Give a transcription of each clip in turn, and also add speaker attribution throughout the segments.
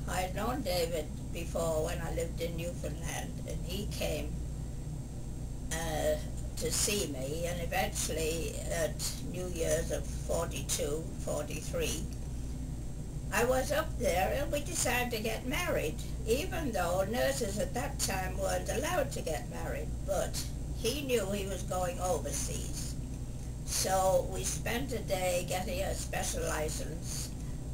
Speaker 1: I'd known David before when I lived in Newfoundland, and he came to see me, and eventually at New Year's of 42, 43, I was up there and we decided to get married, even though nurses at that time weren't allowed to get married, but he knew he was going overseas. So we spent a day getting a special license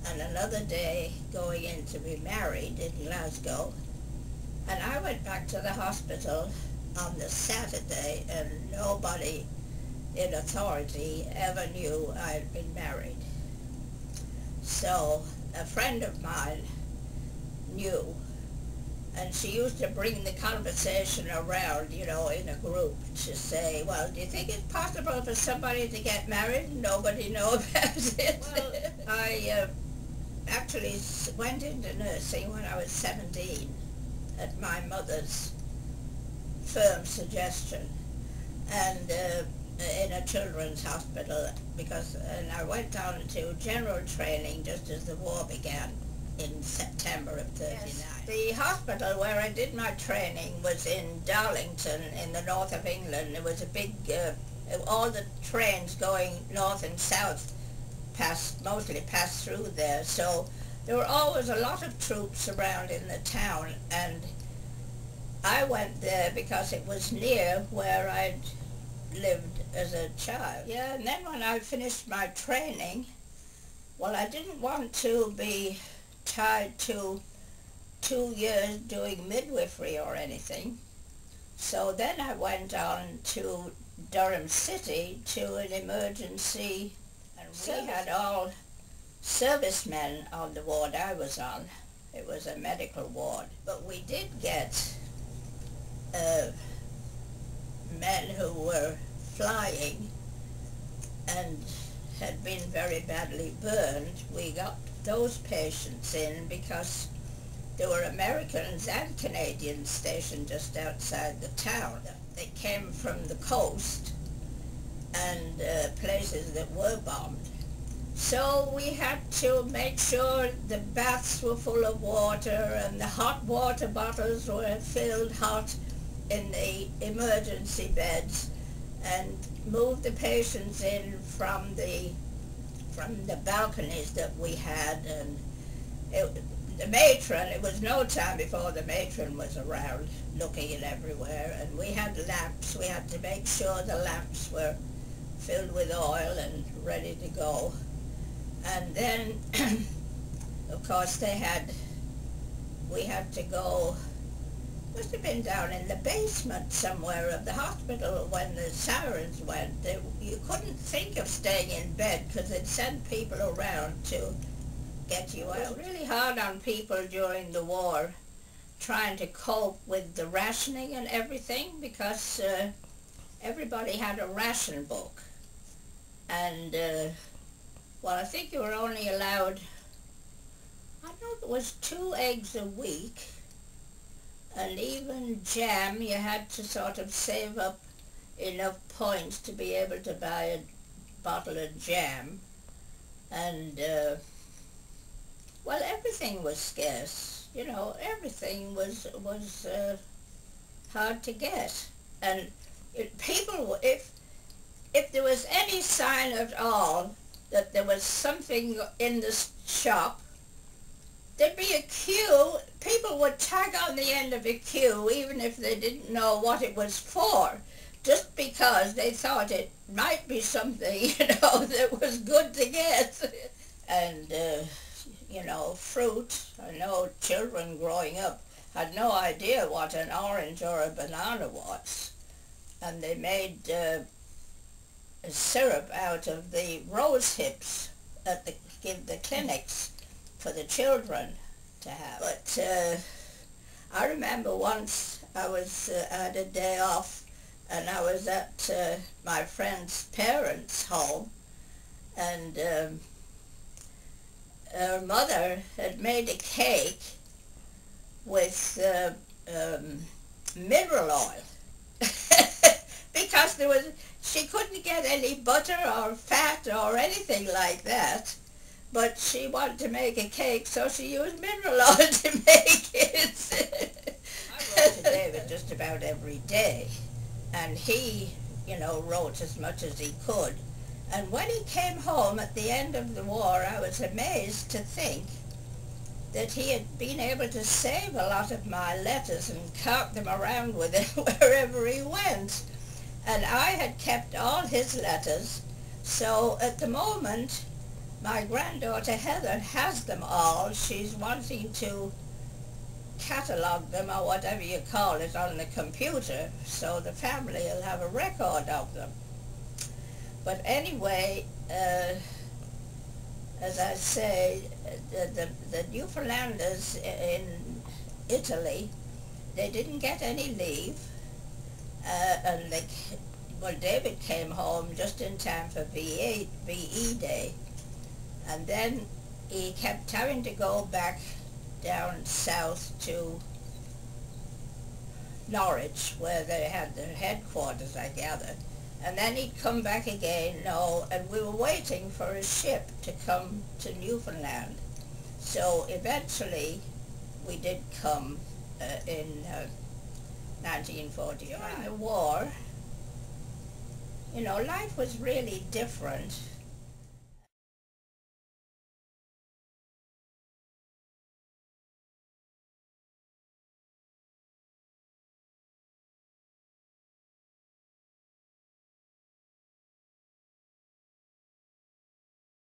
Speaker 1: and another day going in to be married in Glasgow. And I went back to the hospital on the Saturday, and nobody in authority ever knew I'd been married. So a friend of mine knew, and she used to bring the conversation around, you know, in a group to say, well, do you think it's possible for somebody to get married and nobody know about it? Well, I actually went into nursing when I was 17 at my mother's firm suggestion, and in a children's hospital, and I went on to general training just as the war began in September of 39. Yes. The hospital where I did my training was in Darlington in the north of England. It was a big, all the trains going north and south mostly passed through there, so there were always a lot of troops around in the town, and I went there because it was near where I'd lived as a child. Yeah, and then when I finished my training, well, I didn't want to be tied to 2 years doing midwifery or anything. So then I went on to Durham City to an emergency, and we had all servicemen on the ward I was on. It was a medical ward. But we did get men who were flying and had been very badly burned. We got those patients in because there were Americans and Canadians stationed just outside the town. They came from the coast and places that were bombed. So we had to make sure the baths were full of water and the hot water bottles were filled hot in the emergency beds, and move the patients in from the balconies that we had. And the matron, it was no time before the matron was around looking at everywhere, and we had lamps. We had to make sure the lamps were filled with oil and ready to go. And then of course we had to go, must have been down in the basement somewhere of the hospital when the sirens went. You couldn't think of staying in bed because they'd send people around to get you out. It was really hard on people during the war trying to cope with the rationing and everything, because everybody had a ration book. And well, I think you were only allowed, I don't know if it was 2 eggs a week, and even jam, you had to sort of save up enough points to be able to buy a bottle of jam. And well, everything was scarce, you know, everything was hard to get. And people, if there was any sign at all that there was something in the shop, there'd be a queue. People would tag on the end of a queue even if they didn't know what it was for, just because they thought it might be something, you know, that was good to get. And, you know, fruit. I know children growing up had no idea what an orange or a banana was. And they made a syrup out of the rose hips at the clinics for the children to have. But I remember once I had a day off, and I was at my friend's parents' home, and her mother had made a cake with mineral oil because she couldn't get any butter or fat or anything like that. but she wanted to make a cake, so she used mineral oil to make it. I wrote to David just about every day, and he, wrote as much as he could. And when he came home at the end of the war, I was amazed to think that he had been able to save a lot of my letters and cart them around with him wherever he went. And I had kept all his letters, so at the moment my granddaughter Heather has them all. She's wanting to catalogue them, or whatever you call it, on the computer, so the family will have a record of them. But anyway, as I say, the Newfoundlanders in Italy, they didn't get any leave, and David came home just in time for VE Day, and then he kept having to go back down south to Norwich, where they had their headquarters, I gather. And then he'd come back again, and we were waiting for a ship to come to Newfoundland. So eventually we did come in 1945. During the war, life was really different.